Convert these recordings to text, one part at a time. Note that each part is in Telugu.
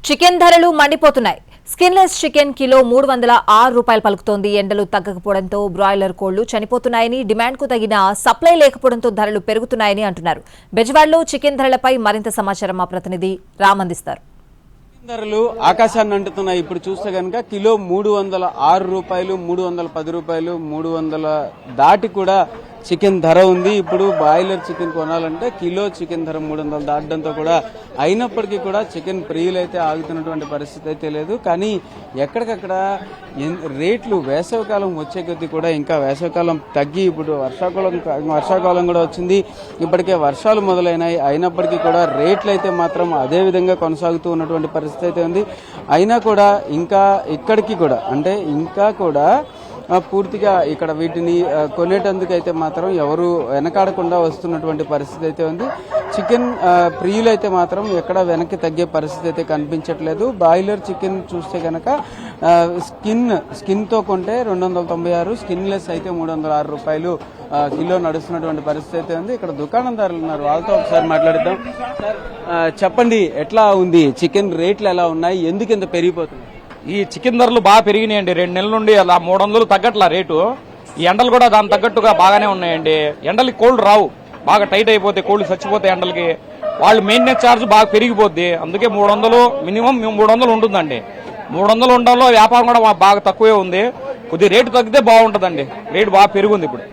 చికెన్ ధరలు మండిపోతున్నాయి. స్కిన్లెస్ చికెన్ కిలో 306 రూపాయలు పలుకుతోంది. ఎండలు తగ్గకపోవడంతో బ్రాయిలర్ కోళ్లు చనిపోతున్నాయని, డిమాండ్కు తగిన సప్లై లేకపోవడంతో ధరలు పెరుగుతున్నాయని అంటున్నారు. బెజవాడలో చికెన్ ధరలపై మరింత సమాచారం మా ప్రతినిధి రామ్ అందిస్తారు. ధరలు ఆకాశాన్ని అంటున్నాయి. ఇప్పుడు చూస్తే కనుక కిలో 306 రూపాయలు, 310 రూపాయలు, 300 దాటి కూడా చికెన్ ధర ఉంది. ఇప్పుడు బాయిలర్ చికెన్ కొనాలంటే కిలో చికెన్ ధర 300 దాటడంతో కూడా అయినప్పటికీ కూడా చికెన్ ప్రియులు అయితే ఆగుతున్నటువంటి పరిస్థితి అయితే లేదు. కానీ ఎక్కడికక్కడ రేట్లు వేసవికాలం వచ్చే కొద్దీ కూడా ఇంకా వేసవికాలం తగ్గి ఇప్పుడు వర్షాకాలం కూడా వచ్చింది. ఇప్పటికే వర్షాలు మొదలైనాయి. అయినప్పటికీ కూడా రేట్లు అయితే మాత్రం అదే విధంగా కొనసాగుతూ ఉన్నటువంటి పరిస్థితి అయితే ఉంది. అయినా కూడా ఇంకా ఇక్కడికి కూడా అంటే ఇంకా కూడా పూర్తిగా ఇక్కడ వీటిని కొనేటందుకు అయితే మాత్రం ఎవరు వెనకాడకుండా వస్తున్నటువంటి పరిస్థితి అయితే ఉంది. చికెన్ ప్రియులైతే మాత్రం ఎక్కడ వెనక్కి తగ్గే పరిస్థితి అయితే కనిపించట్లేదు. బాయిలర్ చికెన్ చూస్తే కనుక స్కిన్ తో కొంటే 296, స్కిన్లెస్ అయితే 306 రూపాయలు కిలో నడుస్తున్నటువంటి పరిస్థితి అయితే ఉంది. ఇక్కడ దుకాణదారులు ఉన్నారు, వాళ్ళతో ఒకసారి మాట్లాడిద్దాం. సార్ చెప్పండి, ఎట్లా ఉంది చికెన్ రేట్లు, ఎలా ఉన్నాయి, ఎందుకు ఇంత పెరిగిపోతుంది? ఈ చికెన్ ధరలు బాగా పెరిగినాయండి. 2 నెలల నుండి అలా 300 తగ్గట్లా రేటు. ఈ ఎండలు కూడా దాని తగ్గట్టుగా బాగానే ఉన్నాయండి. ఎండలకి కోల్డ్ రావు, బాగా టైట్ అయిపోతాయి, కోల్డ్ చచ్చిపోతాయి ఎండలకి. వాళ్ళు మెయింటెనెన్స్ ఛార్జ్ బాగా పెరిగిపోద్ది. అందుకే 300 మినిమం 300 ఉంటుందండి. 300 ఉండడంలో వ్యాపారం కూడా బాగా తక్కువే ఉంది. కొద్ది రేటు తగ్గితే బాగుంటుందండి. రేటు బాగా పెరిగింది. ఇప్పుడు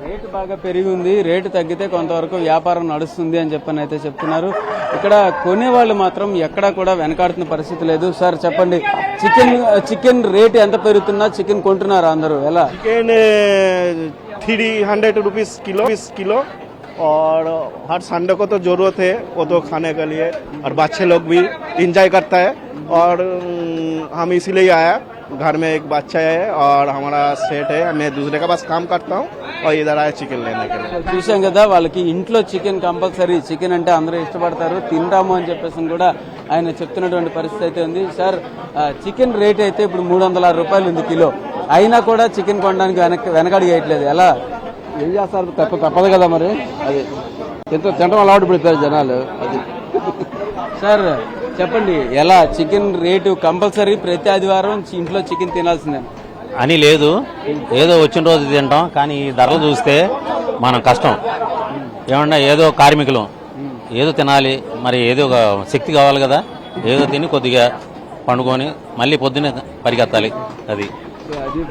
రేటు బాగా పెరిగి ఉంది. రేటు తగ్గితే కొంతవరకు వ్యాపారం నడుస్తుంది అని చెప్పని అయితే చెప్తున్నారు. ఇక్కడ కొనేవాళ్ళు మాత్రం ఎక్కడా కూడా వెనకాడుతున్న పరిస్థితి లేదు. సార్ చెప్పండి, చికెన్ రేటు ఎంత పెరుగుతున్నా చికెన్ కొంటున్నారా అందరూ? ఎలా? चिकन 300 रुपीज किलो और हर संडे को तो जरूरत है वो तो खाने के लिए, और बच्चे लोग भी इंजॉय करता है। और हम इसीलिए आया, घर में एक बच्चा है और हमारा सेट है, मैं दूसरे के पास काम करता हूँ और इधर आया चिकन लेने के लिए. చూసాం కదా, వాళ్ళకి ఇంట్లో చికెన్ కంపల్సరీ. చికెన్ అంటే అందరూ ఇష్టపడతారు, తింటాము అని చెప్పేసి కూడా ఆయన చెప్తున్నటువంటి పరిస్థితి అయితే ఉంది. సార్ చికెన్ రేట్ అయితే ఇప్పుడు 306 రూపాయలు ఉంది కిలో, అయినా కూడా చికెన్ కొనడానికి వెనకడి వేయట్లేదు. ఎలా ఏం చేస్తారు? తప్పదు కదా మరి. అది తినడం అలవాటు పడిపోయారు జనాలు. అది సార్ చెప్పండి, ఎలా చికెన్ రేటు కంపల్సరీ ప్రతి ఆదివారం ఇంట్లో చికెన్ తినాల్సిందే అని లేదు, ఏదో వచ్చిన రోజు తింటాం. కానీ ఈ ధరలు చూస్తే మనం కష్టం. ఏమన్నా ఏదో కార్మికులు ఏదో తినాలి, మరి ఏదో ఒక శక్తి కావాలి కదా, ఏదో తిని కొద్దిగా పండుకొని మళ్ళీ పొద్దున్నే పరిగెత్తాలి. అది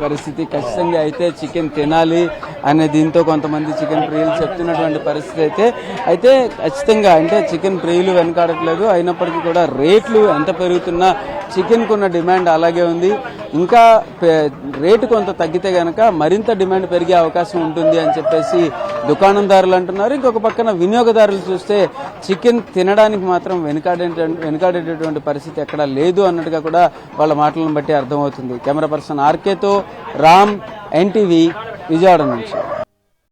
పరిస్థితి. ఖచ్చితంగా అయితే చికెన్ తినాలి అనే దీంతో కొంతమంది చికెన్ ప్రియులు చెప్తున్నటువంటి పరిస్థితి అయితే ఖచ్చితంగా అంటే చికెన్ ప్రియులు వెనకాడట్లేదు. అయినప్పటికీ కూడా రేట్లు ఎంత పెరుగుతున్నా చికెన్ కున్న డిమాండ్ అలాగే ఉంది. ఇంకా రేటు కొంత తగ్గితే గనక మరింత డిమాండ్ పెరిగే అవకాశం ఉంటుంది అని చెప్పేసి దుకాణందారులు అంటున్నారు. ఇంకొక పక్కన వినియోగదారులు చూస్తే చికెన్ తినడానికి మాత్రం వెనకాడేటటువంటి పరిస్థితి ఎక్కడా లేదు అన్నట్టుగా కూడా వాళ్ళ మాటలను బట్టి అర్థమవుతుంది. కెమెరా పర్సన్ ఆర్కేతో రామ్, ఎన్టీవీ, విజయవాడ నుంచి.